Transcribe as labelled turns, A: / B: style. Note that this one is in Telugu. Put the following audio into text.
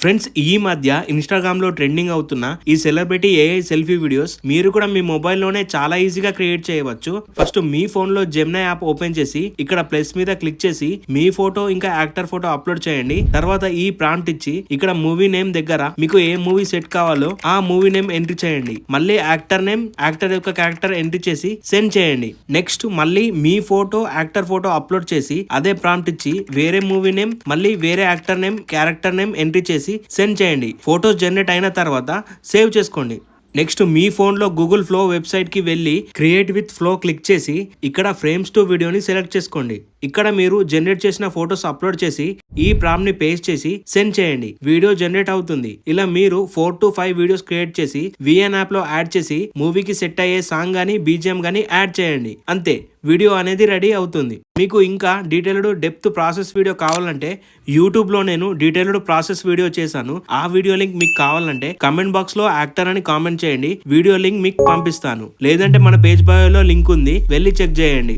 A: ఫ్రెండ్స్, ఈ మధ్య ఇన్స్టాగ్రామ్ లో ట్రెండింగ్ అవుతున్న ఈ సెలబ్రిటీ ఏఐ సెల్ఫీ వీడియోస్ మీరు కూడా మీ మొబైల్లోనే చాలా ఈజీగా క్రియేట్ చేయవచ్చు. ఫస్ట్ మీ ఫోన్ లో జెమినీ యాప్ ఓపెన్ చేసి ఇక్కడ ప్లస్ మీద క్లిక్ చేసి మీ ఫోటో ఇంకా యాక్టర్ ఫోటో అప్లోడ్ చేయండి. తర్వాత ఈ ప్రాంప్ట్ ఇచ్చి ఇక్కడ మూవీ నేమ్ దగ్గర మీకు ఏ మూవీ సెట్ కావాలో ఆ మూవీ నేమ్ ఎంట్రీ చేయండి. మళ్ళీ యాక్టర్ నేమ్, యాక్టర్ యొక్క క్యారెక్టర్ ఎంట్రీ చేసి సెండ్ చేయండి. నెక్స్ట్ మళ్ళీ మీ ఫోటో, యాక్టర్ ఫోటో అప్లోడ్ చేసి అదే ప్రాంప్ట్ ఇచ్చి వేరే మూవీ నేమ్, మళ్ళీ వేరే actor name, character name entry చేసి సెండ్ చేయండి. ఫోటోస్ జనరేట్ అయిన తర్వాత సేవ్ చేసుకోండి. నెక్స్ట్ మీ ఫోన్ లో గూగుల్ ఫ్లో వెబ్సైట్ కి వెళ్ళి క్రియేట్ విత్ ఫ్లో క్లిక్ చేసి ఇక్కడ ఫ్రేమ్స్ టు వీడియోని సెలెక్ట్ చేసుకోండి. ఇక్కడ మీరు జనరేట్ చేసిన ఫోటోస్ అప్లోడ్ చేసి ఈ ప్రాంప్ట్ ని పేస్ట్ చేసి సెండ్ చేయండి. వీడియో జనరేట్ అవుతుంది. ఇలా మీరు 4 to 5 వీడియోస్ క్రియేట్ చేసి విఎన్ యాప్ లో యాడ్ చేసి మూవీకి సెట్ అయ్యే సాంగ్ గానీ బీజిఎం గానీ యాడ్ చేయండి. అంతే, వీడియో అనేది రెడీ అవుతుంది. మీకు ఇంకా డీటెయిల్డ్ డెప్త్ ప్రాసెస్ వీడియో కావాలంటే యూట్యూబ్ లో నేను డీటెయిల్డ్ ప్రాసెస్ వీడియో చేశాను. ఆ వీడియో లింక్ మీకు కావాలంటే కమెంట్ బాక్స్ లో యాక్టర్ అని కామెంట్ చేయండి. వీడియో లింక్ మీకు పంపిస్తాను. లేదంటే మన పేజ్ బయోలో లింక్ ఉంది, వెళ్ళి చెక్ చేయండి.